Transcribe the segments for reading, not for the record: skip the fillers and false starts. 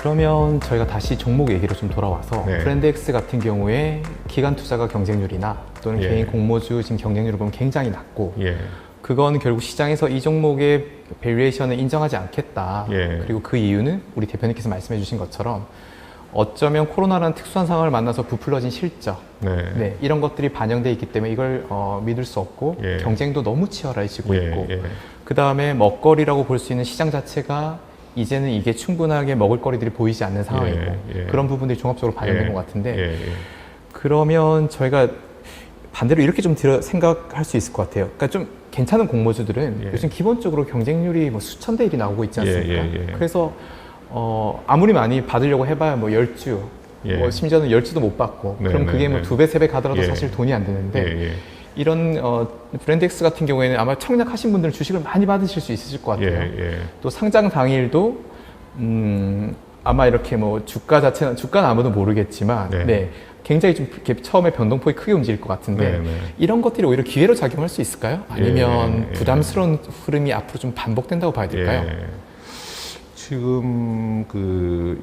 그러면 저희가 다시 종목 얘기로 좀 돌아와서 네. 브랜드X 같은 경우에 기관 투자가 경쟁률이나 또는 예. 개인 공모주 지금 경쟁률을 보면 굉장히 낮고 예. 그건 결국 시장에서 이 종목의 밸류에이션을 인정하지 않겠다. 예. 그리고 그 이유는 우리 대표님께서 말씀해 주신 것처럼 어쩌면 코로나라는 특수한 상황을 만나서 부풀러진 실적 네. 이런 것들이 반영돼 있기 때문에 이걸 믿을 수 없고 예. 경쟁도 너무 치열해지고 예. 있고 예. 그 다음에 먹거리라고 볼 수 있는 시장 자체가 이제는 이게 충분하게 먹을거리들이 보이지 않는 상황이고 예. 그런 부분들이 종합적으로 반영된 예. 것 같은데 예. 그러면 저희가 반대로 이렇게 좀 생각할 수 있을 것 같아요. 그러니까 좀 괜찮은 공모주들은 예. 요즘 기본적으로 경쟁률이 뭐 수천 대 1이 나오고 있지 않습니까? 예. 그래서 아무리 많이 받으려고 해봐야 뭐 10주, 예. 뭐 심지어는 10주도 못 받고 네, 그럼 네, 그게 뭐 네. 2배, 3배 가더라도 예. 사실 돈이 안 되는데 예. 이런 브랜드X 같은 경우에는 아마 청약하신 분들은 주식을 많이 받으실 수 있으실 것 같아요. 예. 또 상장 당일도 아마 이렇게 뭐 주가는 아무도 모르겠지만 네. 굉장히 좀 이렇게 처음에 변동폭이 크게 움직일 것 같은데 네. 이런 것들이 오히려 기회로 작용할 수 있을까요? 아니면 예. 부담스러운 흐름이 앞으로 좀 반복된다고 봐야 될까요? 예. 지금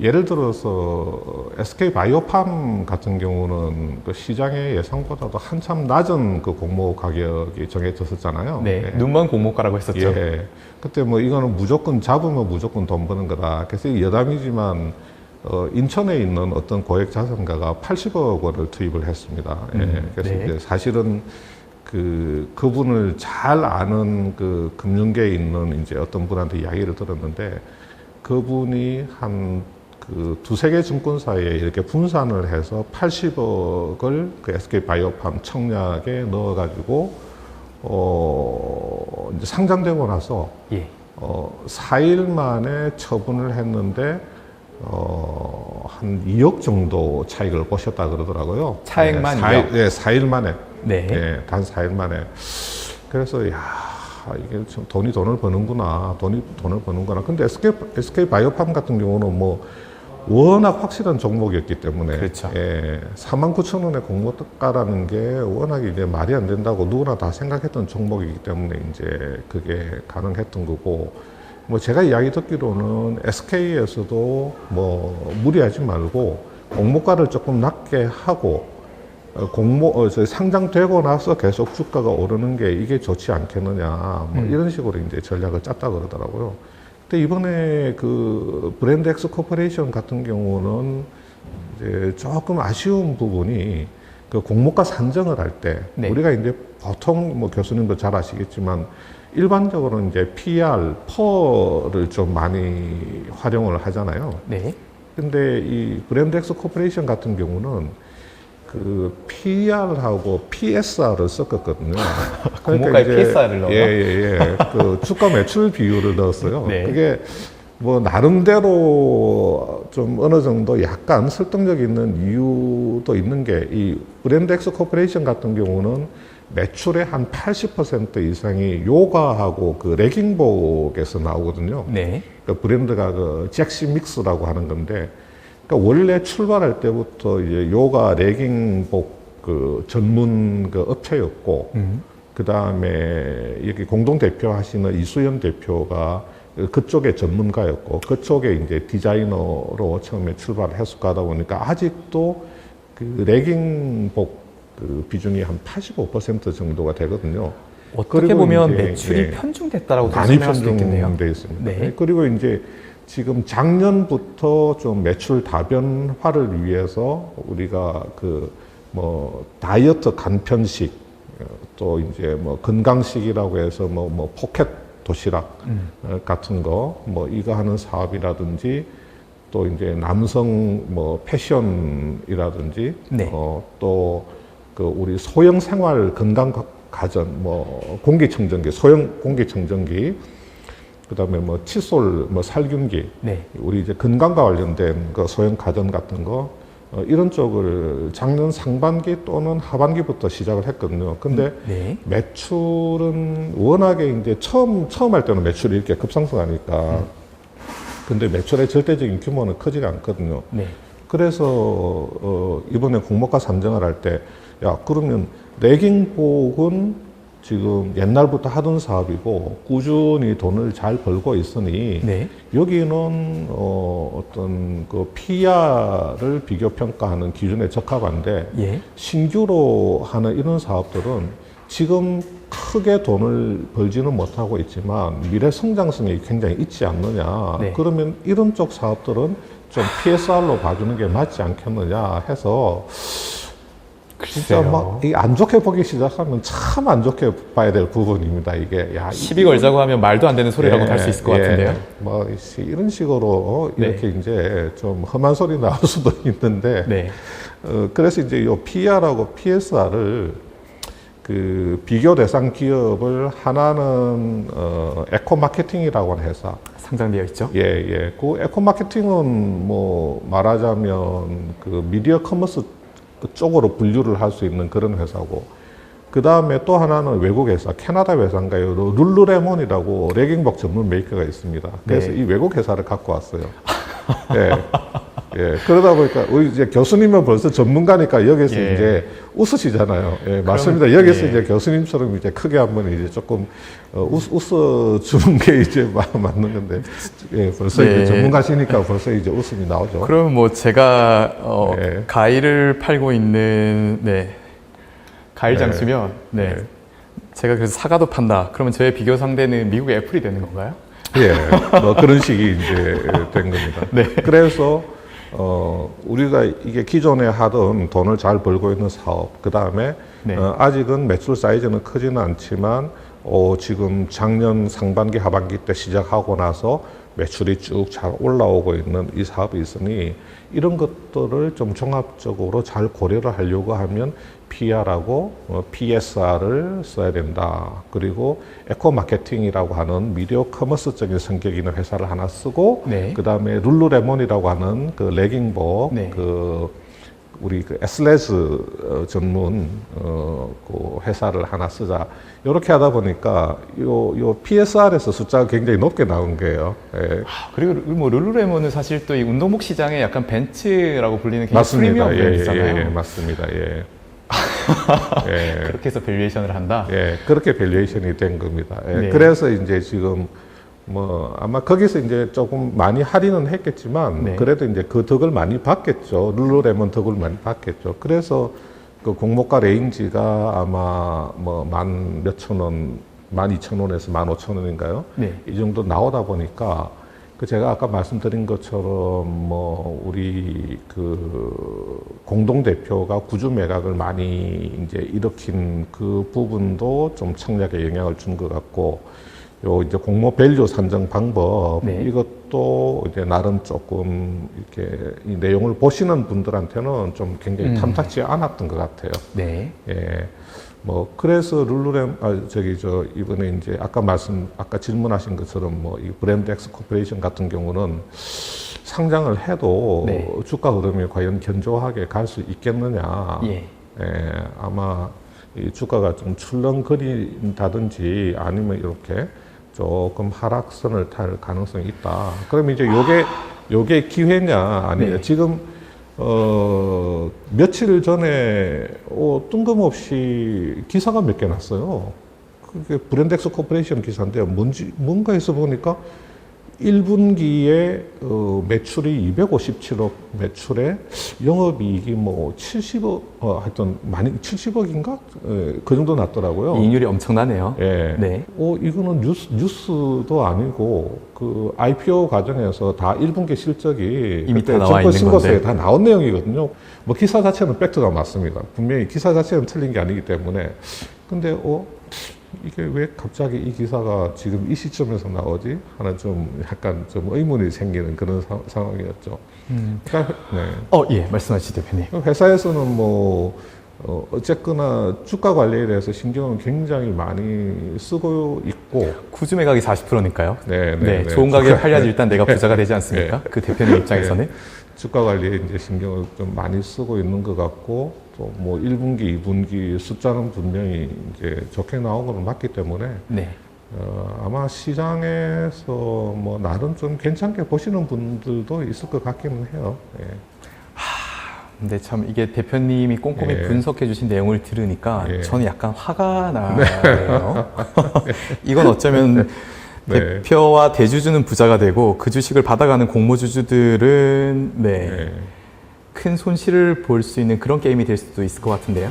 예를 들어서 SK 바이오팜 같은 경우는 그 시장의 예상보다도 한참 낮은 그 공모 가격이 정해졌었잖아요. 네, 예. 눈먼 공모가라고 했었죠. 예. 그때 뭐 이거는 무조건 잡으면 무조건 돈 버는 거다. 그래서 여담이지만 인천에 있는 어떤 고액 자산가가 80억 원을 투입을 했습니다. 예. 그래서 네. 이제 사실은 그분을 잘 아는 그 금융계에 있는 이제 어떤 분한테 이야기를 들었는데 그분이 한 두세 개 증권사에 이렇게 분산을 해서 80억을 그 SK 바이오팜 청약에 넣어가지고 이제 상장되고 나서 예. 4일 만에 처분을 했는데 한 2억 정도 차익을 보셨다 그러더라고요. 차익만 4일 만에. 네. 예, 단 4일 만에. 그래서 이게 참 돈을 버는구나. 돈을 버는구나. 근데 SK 바이오팜 같은 경우는 뭐 워낙 확실한 종목이었기 때문에 그렇죠. 49,000원의 공모가라는 게 워낙 이제 말이 안 된다고 누구나 다 생각했던 종목이기 때문에 이제 그게 가능했던 거고 뭐 제가 이야기 듣기로는 SK에서도 뭐 무리하지 말고 공모가를 조금 낮게 하고 상장되고 나서 계속 주가가 오르는 게 이게 좋지 않겠느냐 뭐 이런 식으로 이제 전략을 짰다 그러더라고요. 근데 이번에 그 브랜드X 코퍼레이션 같은 경우는 이제 조금 아쉬운 부분이 그 공모가 산정을 할 때 네. 우리가 이제 보통 뭐 교수님도 잘 아시겠지만 일반적으로 이제 PR, 퍼를 좀 많이 활용을 하잖아요. 네. 근데 이 브랜드X 코퍼레이션 같은 경우는 그 PR하고 PSR을 섞었거든요. 공모가에 PSR을 넣어요? 예. 그 주가 매출 비율을 넣었어요. 네. 그게 뭐 나름대로 좀 어느 정도 약간 설득력 있는 이유도 있는 게 이 브랜드X 코퍼레이션 같은 경우는 매출의 한 80% 이상이 요가하고 그 레깅복에서 나오거든요. 네. 그 브랜드가 그 잭시 믹스라고 하는 건데, 그러니까 원래 출발할 때부터 이제 요가 레깅복 그 전문 그 업체였고, 그 다음에 여기 공동 대표 하시는 이수연 대표가 그쪽의 전문가였고, 그쪽에 이제 디자이너로 처음에 출발을 해서 가다 보니까 아직도 그 레깅복 그 비중이 한 85% 정도가 되거든요. 어떻게 보면 이제, 매출이 편중됐다라고 많이 설명할 수도 있겠네요. 편중되어 있습니다. 네. 그리고 이제 지금 작년부터 좀 매출 다변화를 위해서 우리가 뭐 다이어트 간편식 또 이제 뭐 건강식이라고 해서 뭐 포켓 도시락 같은 거 뭐 이거 하는 사업이라든지 또 이제 남성 뭐 패션이라든지 네. 또 그 우리 소형 생활 건강 가전 뭐 공기청정기 소형 공기청정기 그다음에 뭐 칫솔 뭐 살균기 네. 우리 이제 건강과 관련된 그 소형 가전 같은 거 이런 쪽을 작년 상반기 또는 하반기부터 시작을 했거든요. 근데 네. 매출은 워낙에 이제 처음 할 때는 매출이 이렇게 급상승하니까 근데 매출의 절대적인 규모는 크지가 않거든요. 네. 그래서 이번에 공모가 산정을 할 때 야 그러면 레깅복은 지금 옛날부터 하던 사업이고 꾸준히 돈을 잘 벌고 있으니 네. 여기는 어떤 그 PR을 비교 평가하는 기준에 적합한데 예. 신규로 하는 이런 사업들은 지금 크게 돈을 벌지는 못하고 있지만 미래 성장성이 굉장히 있지 않느냐. 네. 그러면 이런 쪽 사업들은 좀 PSR로 봐주는 게 맞지 않겠느냐 해서 진짜 글쎄요. 막 안 좋게 보기 시작하면 참 안 좋게 봐야 될 부분입니다. 이게 야, 시비 걸자고 하면 말도 안 되는 소리라고 할 수 있을 것 같은데요. 뭐 이런 식으로 네. 이렇게 이제 좀 험한 소리 나올 수도 있는데 네. 그래서 이제 요 PR하고 PSR을 그 비교 대상 기업을 하나는 에코 마케팅이라고 하는 회사. 상장되어 있죠. 예, 예. 그 에코 마케팅은 뭐 말하자면 그 미디어 커머스 쪽으로 분류를 할 수 있는 그런 회사고, 그 다음에 또 하나는 외국 회사, 캐나다 회사인가요? 룰루레몬이라고 레깅복 전문 메이커가 있습니다. 그래서 네. 이 외국 회사를 갖고 왔어요. 예. 예. 그러다 보니까 우리 이제 교수님은 벌써 전문가니까 여기서 예. 이제 웃으시잖아요. 예, 맞습니다. 여기서 예. 이제 교수님처럼 이제 크게 한번 이제 조금 웃어주는 게 이제 맞는 건데, 예, 벌써 네. 이제 전문가시니까 벌써 이제 웃음이 나오죠. 그러면 뭐 제가 네. 과일을 팔고 있는 과일 장수면 네. 제가 그래서 사과도 판다. 그러면 저의 비교 상대는 미국의 애플이 되는 건가요? 예, 뭐 그런 식이 이제 된 겁니다. 네. 그래서 우리가 이게 기존에 하던 돈을 잘 벌고 있는 사업, 그 다음에 네. 아직은 매출 사이즈는 크지는 않지만 지금 작년 상반기, 하반기 때 시작하고 나서 매출이 쭉 잘 올라오고 있는 이 사업이 있으니 이런 것들을 좀 종합적으로 잘 고려를 하려고 하면 PR하고 PSR을 써야 된다. 그리고 에코 마케팅이라고 하는 미디어 커머스적인 성격이 있는 회사를 하나 쓰고, 네. 그 다음에 룰루레몬이라고 하는 그 레깅복, 네. 우리 그 에슬레즈 전문 그 회사를 하나 쓰자. 이렇게 하다 보니까 요 PSR에서 숫자가 굉장히 높게 나온 거예요. 예. 그리고 뭐 룰루레몬은 사실 또 이 운동복 시장에 약간 벤츠라고 불리는 굉장히 맞습니다. 프리미엄 브랜드잖아요. 예, 맞습니다. 예. 예. 그렇게 해서 밸류에이션을 한다. 예, 그렇게 밸류에이션이 된 겁니다. 예, 네. 그래서 이제 지금 뭐 아마 거기서 이제 조금 많이 할인은 했겠지만 네. 그래도 이제 그 덕을 많이 받겠죠. 룰루레몬 덕을 많이 받겠죠. 그래서 그 공모가 레인지가 아마 뭐 만 몇천 원, 12,000원에서 15,000원인가요? 네. 이 정도 나오다 보니까 그 제가 아까 말씀드린 것처럼 뭐 우리 그 공동 대표가 구주 매각을 많이 이제 일으킨 그 부분도 좀 청약에 영향을 준 것 같고, 요 이제 공모 밸류 산정 방법, 네. 이것도 이제 나름 조금 이렇게 이 내용을 보시는 분들한테는 좀 굉장히 탐탁지 않았던 것 같아요. 네. 예. 뭐 그래서 이번에 이제 아까 질문하신 것처럼 뭐 이 브랜드 엑스 코퍼레이션 같은 경우는 상장을 해도 네. 주가 흐름이 과연 견조하게 갈 수 있겠느냐. 예. 아마 이 주가가 좀 출렁거린다든지 아니면 이렇게 조금 하락선을 탈 가능성이 있다. 그러면 이제 요게 기회냐 아니냐. 네. 지금 며칠 전에 뜬금없이 기사가 몇 개 났어요. 그게 브랜덱스 코퍼레이션 기사인데 뭔가 해서 보니까 1분기에 매출이 257억 매출에 영업이익이 뭐 70억, 하여튼 많이 70억인가? 그 정도 났더라고요. 이익률이 엄청나네요. 예. 네. 이거는 뉴스도 아니고 그 IPO 과정에서 다 1분기 실적이 이미 그때 다 나와 있는 정보신고서에 건데. 다 나온 내용이거든요. 뭐 기사 자체는 팩트가 맞습니다. 분명히 기사 자체는 틀린 게 아니기 때문에. 근데 이게 왜 갑자기 이 기사가 지금 이 시점에서 나오지? 하는 좀 약간 좀 의문이 생기는 그런 상황이었죠. 그러니까, 네. 예, 말씀하시죠, 대표님. 회사에서는 뭐 어쨌거나 주가 관리에 대해서 신경을 굉장히 많이 쓰고 있고, 구주 매각이 40%니까요. 네. 좋은 가격에 팔려야지 일단 내가 부자가 되지 않습니까? 네. 그 대표님 입장에서는. 주가 관리에 이제 신경을 좀 많이 쓰고 있는 것 같고, 또 뭐 1분기, 2분기 숫자는 분명히 이제 좋게 나온 건 맞기 때문에 네. 아마 시장에서 뭐 나름 좀 괜찮게 보시는 분들도 있을 것 같기는 해요. 예. 근데 참 이게 대표님이 꼼꼼히 예. 분석해 주신 내용을 들으니까 예. 저는 약간 화가 나네요. 이건 어쩌면 네. 대표와 대주주는 부자가 되고 그 주식을 받아가는 공모주주들은 네, 예. 큰 손실을 볼 수 있는 그런 게임이 될 수도 있을 것 같은데요.